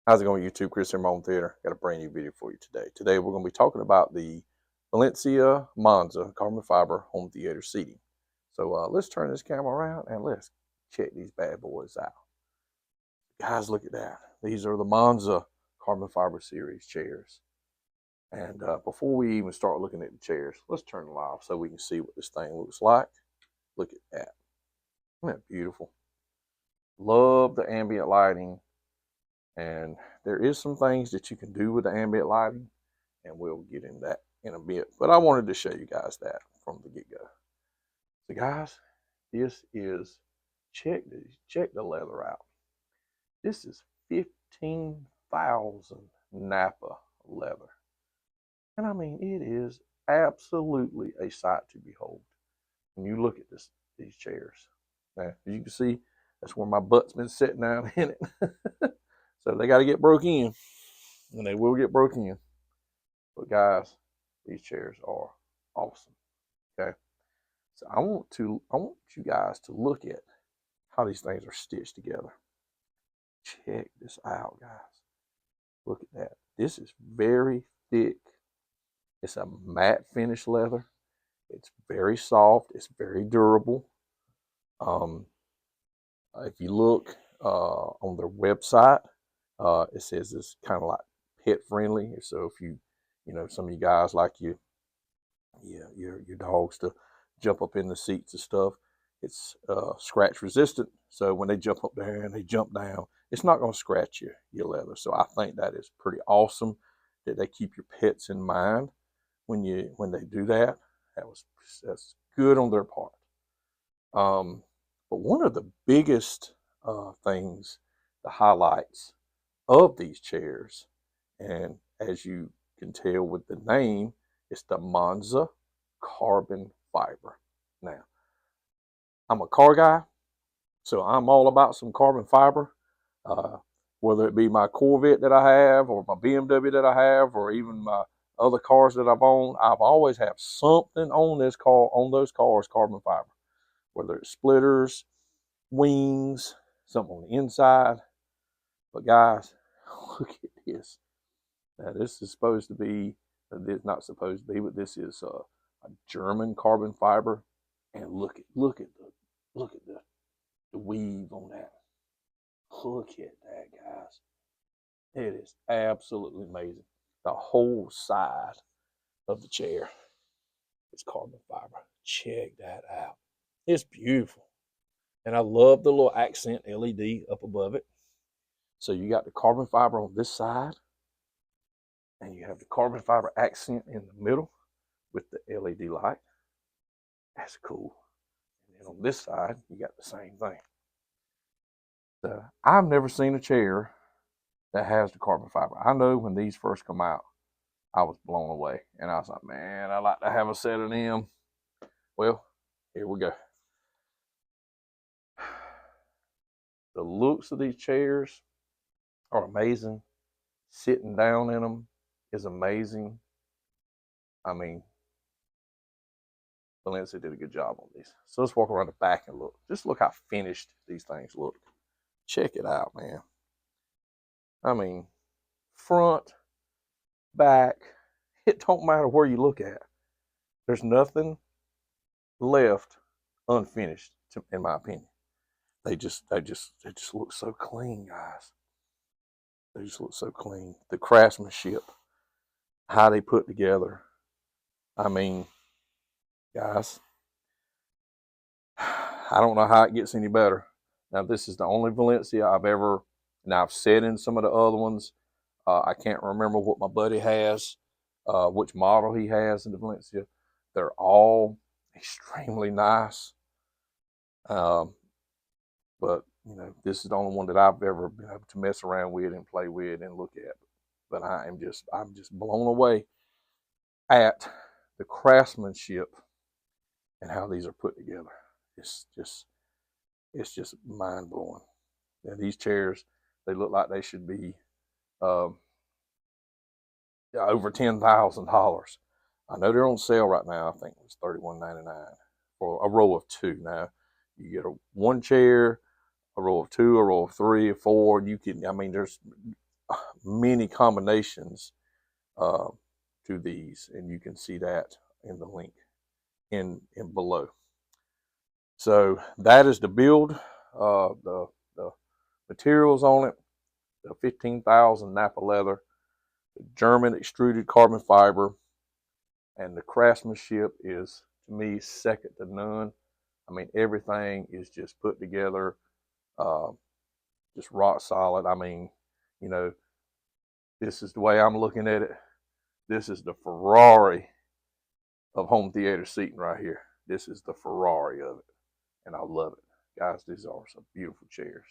How's it going, YouTube? Chris here, Home Theater. Got a brand new video for you today. Today we're going to be talking about the Valencia Monza carbon fiber home theater seating. So let's turn this camera around and let's check these bad boys out. Guys, look at that. These are the Monza carbon fiber series chairs. And before we even start looking at the chairs, let's turn it off so we can see what this thing looks like. Look at that. Isn't that beautiful? Love the ambient lighting. And there is some things that you can do with the ambient lighting, and we'll get into that in a bit. But I wanted to show you guys that from the get-go. So guys, this is, check the leather out. This is 15,000 Napa leather. And I mean, it is absolutely a sight to behold when you look at these chairs. Now, as you can see, that's where my butt's been sitting down in it. So they got to get broke in, and they will get broken in. But guys, these chairs are awesome. Okay, so I want you guys to look at how these things are stitched together. Check this out, guys. Look at that. This is very thick. It's a matte finish leather. It's very soft. It's very durable. If you look on their website, it says it's kind of like pet friendly. So if you know, some of you guys like your dogs to jump up in the seats and stuff, it's scratch resistant. So when they jump up there and they jump down, it's not going to scratch your leather. So I think that is pretty awesome that they keep your pets in mind when they do that. That's good on their part. But one of the biggest things, the highlights of these chairs, and as you can tell with the name, it's the Monza carbon fiber. Now, I'm a car guy, so I'm all about some carbon fiber, whether it be my Corvette that I have, or my BMW that I have, or even my other cars that I've owned. I've always have something on those cars carbon fiber, whether it's splitters, wings, something on the inside. But guys, look at this. Now this is supposed to be, not supposed to be, but this is a German carbon fiber. And look at the weave on that. Look at that, guys. It is absolutely amazing. The whole side of the chair is carbon fiber. Check that out. It's beautiful. And I love the little accent LED up above it. So you got the carbon fiber on this side, and you have the carbon fiber accent in the middle with the LED light. That's cool. And then on this side, you got the same thing. So I've never seen a chair that has the carbon fiber. I know when these first come out, I was blown away. And I was like, man, I'd like to have a set of them. Well, here we go. The looks of these chairs are amazing. Sitting down in them is amazing. I mean, Valencia did a good job on these. So let's walk around the back and look. Just look how finished these things look. Check it out, man. I mean, front, back, it don't matter where you look at. There's nothing left unfinished, in my opinion. They just look so clean, guys. They just look so clean. The craftsmanship, how they put together. I mean, guys, I don't know how it gets any better. Now, this is the only Valencia I've ever, now I've said in some of the other ones, I can't remember what my buddy has, which model he has in the Valencia. They're all extremely nice. But, you know, this is the only one that I've ever been able to mess around with and play with and look at. But I'm just blown away at the craftsmanship and how these are put together. It's just mind blowing. Now these chairs, they look like they should be over $10,000. I know they're on sale right now. I think it's $31.99 for a row of two. Now you get one chair, a row of two, a row of three, a four. You can, I mean, there's many combinations to these, and you can see that in the link in below. So that is the build. The materials on it: the 15,000 Napa leather, the German extruded carbon fiber, and the craftsmanship is, to me, second to none. I mean, everything is just put together, just rock solid. I mean, you know, this is the way I'm looking at it. This is the Ferrari of home theater seating right here. This is the Ferrari of it, and I love it. Guys, these are some beautiful chairs.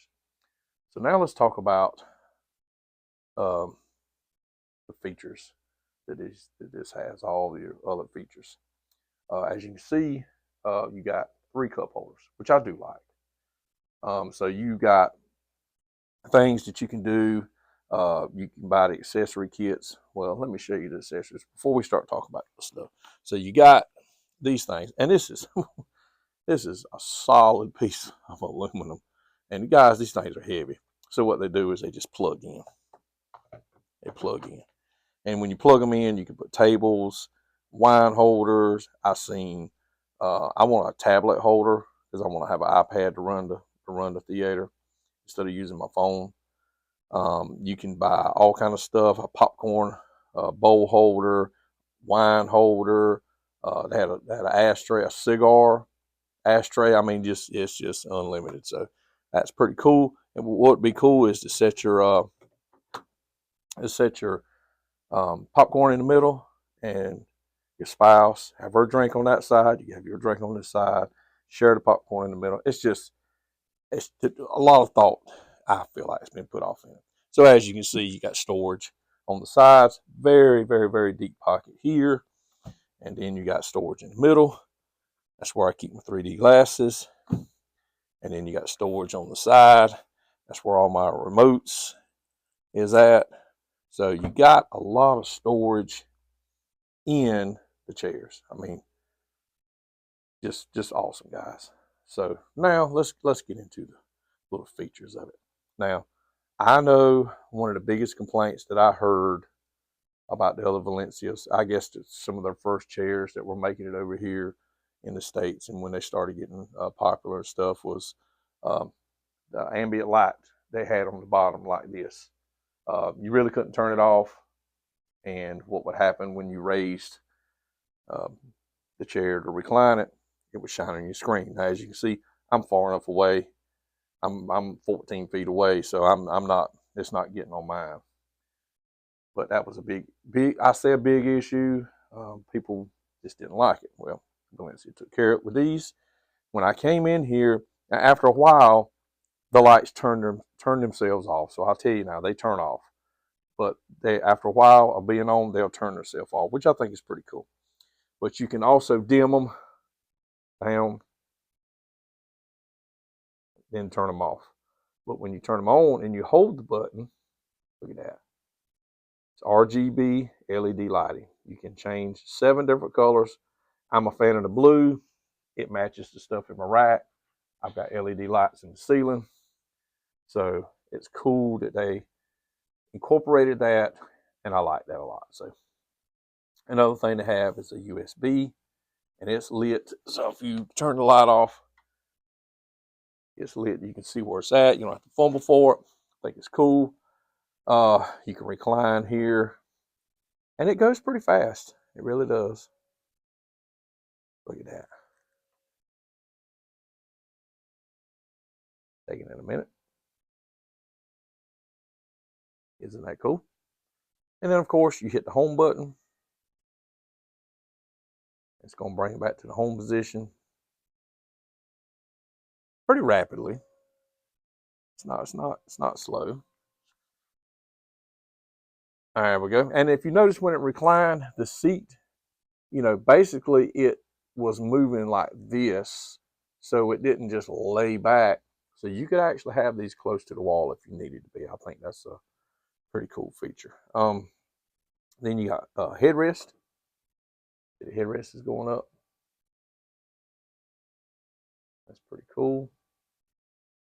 So now let's talk about the features that this has, all the other features. As you can see, you got 3 cup holders, which I do like. So you got things that you can do. You can buy the accessory kits. Well, let me show you the accessories before we start talking about the stuff. So you got these things, and this is this is a solid piece of aluminum. And guys, these things are heavy. So what they do is they just plug in. They plug in. And when you plug them in, you can put tables, wine holders. I want a tablet holder because I want to have an iPad to run the theater instead of using my phone. You can buy all kind of stuff: a popcorn bowl holder, wine holder. They had an ashtray, a cigar ashtray. I mean, it's just unlimited. So that's pretty cool. And what would be cool is to set your popcorn in the middle, and your spouse have her drink on that side. You have your drink on this side. Share the popcorn in the middle. It's a lot of thought, I feel like, it's been put off in it. So as you can see, you got storage on the sides. Very, very, very deep pocket here. And then you got storage in the middle. That's where I keep my 3D glasses. And then you got storage on the side. That's where all my remotes is at. So you got a lot of storage in the chairs. I mean, just awesome, guys. So now let's get into the little features of it. Now, I know one of the biggest complaints that I heard about the other Valencias, I guess it's some of their first chairs that were making it over here in the States, and when they started getting popular and stuff, was the ambient light they had on the bottom like this. You really couldn't turn it off, and what would happen when you raised the chair to recline it, it would shine on your screen. Now, as you can see, I'm far enough away. I'm 14 feet away, so I'm not. It's not getting on mine. But that was a big. I say a big issue. People just didn't like it. Well, Valencia took care of it with these. When I came in here, after a while, the lights turned themselves off. So I'll tell you now, they turn off. But after a while of being on, they'll turn themselves off, which I think is pretty cool. But you can also dim them down, then turn them off. But when you turn them on and you hold the button, look at that. It's RGB LED lighting. You can change 7 different colors. I'm a fan of the blue. It matches the stuff in my rack. I've got LED lights in the ceiling. So it's cool that they incorporated that, and I like that a lot. So another thing to have is a USB, and it's lit. So if you turn the light off, it's lit. You can see where it's at. You don't have to fumble for it. I think it's cool. You can recline here, and it goes pretty fast. It really does. Look at that. Taking it a minute. Isn't that cool? And then, of course, you hit the home button. It's going to bring it back to the home position pretty rapidly. It's not slow. All right, there we go. And if you notice when it reclined, the seat, basically it was moving like this, so it didn't just lay back. So you could actually have these close to the wall if you needed to be. I think that's a pretty cool feature. Then you got headrest. The headrest is going up. That's pretty cool.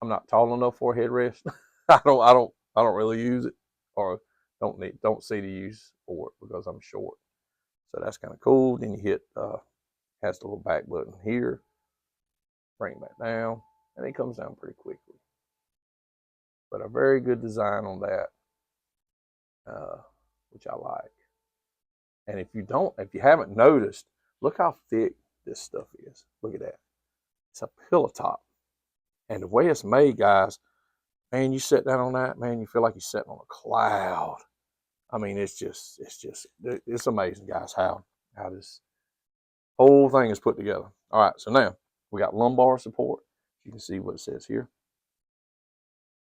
I'm not tall enough for a headrest. I don't really use it, or don't see the use for it because I'm short. So that's kind of cool. Then you hit has the little back button here, bring it back down, and it comes down pretty quickly. But a very good design on that, which I like. And if you haven't noticed, look how thick this stuff is. Look at that. It's a pillow top. And the way it's made, guys, man, you sit down on that, man, you feel like you're sitting on a cloud. I mean, it's amazing, guys, how this whole thing is put together. All right, so now we got lumbar support. You can see what it says here,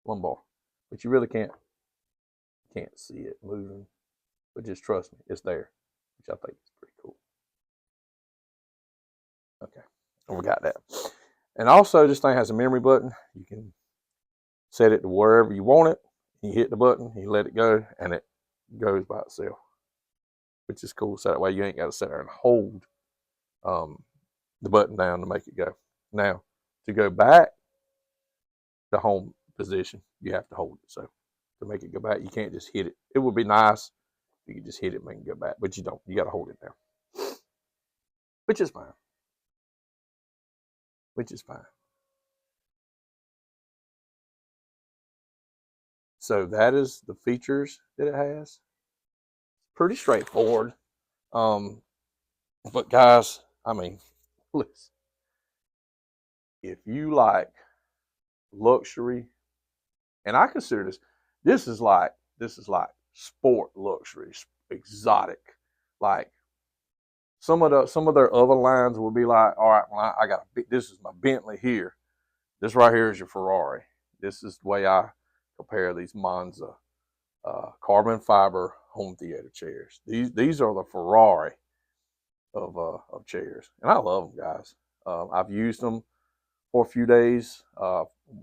lumbar, but you really can't see it moving. But just trust me, it's there, which I think is pretty cool. Okay, and we got that. And also, this thing has a memory button. You can set it to wherever you want it. You hit the button, you let it go, and it goes by itself, which is cool. So that way you ain't got to sit there and hold the button down to make it go. Now, to go back to home position, you have to hold it. So to make it go back, you can't just hit it. It would be nice if you could just hit it and make it go back, but you don't. You got to hold it down, which is fine. So that is the features that it has. Pretty straightforward. But guys, I mean, listen, if you like luxury, and I consider this is like sport luxury, exotic. Like some of their other lines will be like, all right, well, I got this is my Bentley here. This right here is your Ferrari. This is the way I compare these Monza carbon fiber home theater chairs. These are the Ferrari of chairs, and I love them, guys. I've used them for a few days.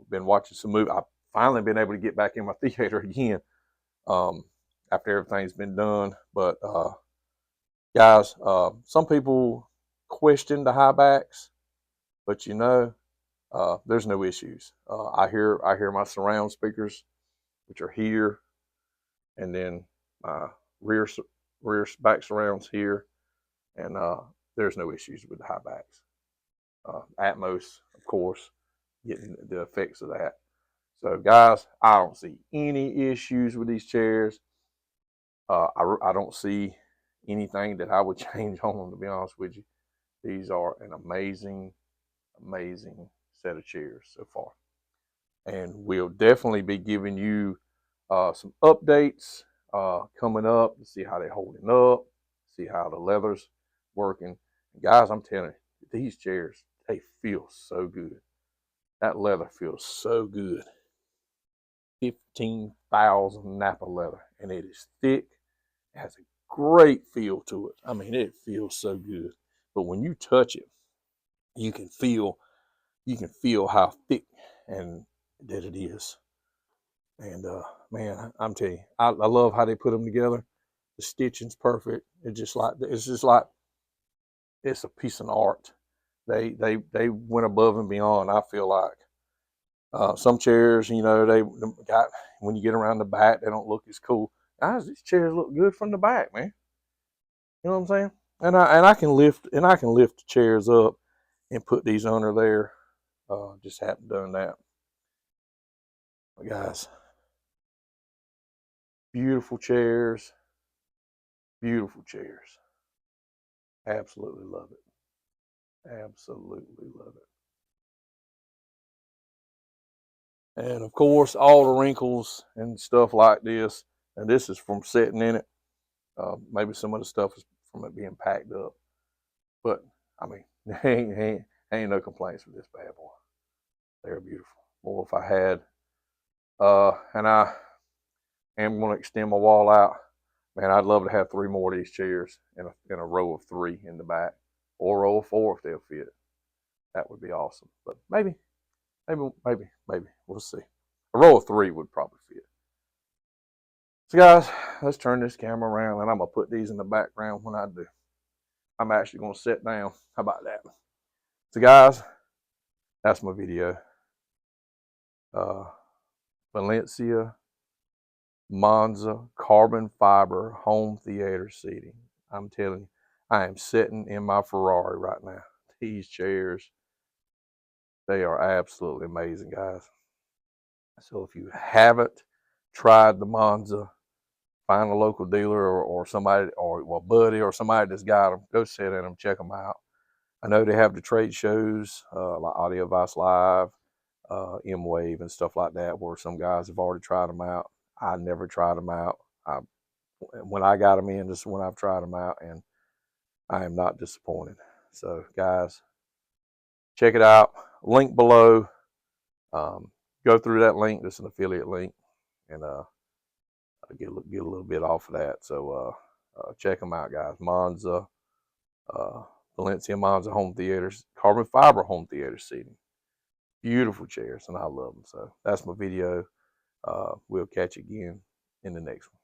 Been watching some movies. I've finally been able to get back in my theater again after everything's been done. But guys, some people question the high backs, but you know, there's no issues. I hear my surround speakers, which are here, and then my rear back surrounds here, and there's no issues with the high backs. Atmos, of course, getting the effects of that. So, guys, I don't see any issues with these chairs. I don't see anything that I would change on them, to be honest with you. These are an amazing set of chairs so far. And we'll definitely be giving you some updates coming up to see how they're holding up, see how the leather's working. And guys, I'm telling you, these chairs, they feel so good. That leather feels so good. 15,000 Napa leather, and it is thick. It has a great feel to it. I mean, it feels so good. But when you touch it, you can feel how thick and that it is. And man, I'm telling you, I love how they put them together. The stitching's perfect. It's just like it's a piece of art. They went above and beyond. I feel like some chairs, you know, they got when you get around the back, they don't look as cool. Guys, these chairs look good from the back, man. You know what I'm saying? And I can lift the chairs up and put these under there. Just haven't done that. But guys, beautiful chairs. Beautiful chairs. Absolutely love it. Absolutely love it. And of course, all the wrinkles and stuff like this. And this is from sitting in it. Maybe some of the stuff is from it being packed up. But I mean, ain't no complaints with this bad boy. They're beautiful. Well, if I had, and I am going to extend my wall out, man, I'd love to have 3 more of these chairs in a row of 3 in the back, or a row of 4 if they'll fit. That would be awesome. But maybe, we'll see. A row of 3 would probably fit. So guys, let's turn this camera around, and I'm going to put these in the background when I do. I'm actually going to sit down. How about that? So guys, that's my video. Valencia Monza carbon fiber home theater seating. I'm telling you, I am sitting in my Ferrari right now. These chairs, they are absolutely amazing, guys. So if you haven't tried the Monza, find a local dealer or somebody, or well, buddy or somebody that's got them. Go sit in them, check them out. I know they have the trade shows like Audio Vice Live, M-Wave, and stuff like that, where some guys have already tried them out. I never tried them out. When I got them in, this is when I've tried them out, and I am not disappointed. So, guys, check it out. Link below. Go through that link. This is an affiliate link, and get a little bit off of that. So check them out, guys. Monza, Valencia Monza home theaters, carbon fiber home theater seating. Beautiful chairs, and I love them. So that's my video. We'll catch you again in the next one.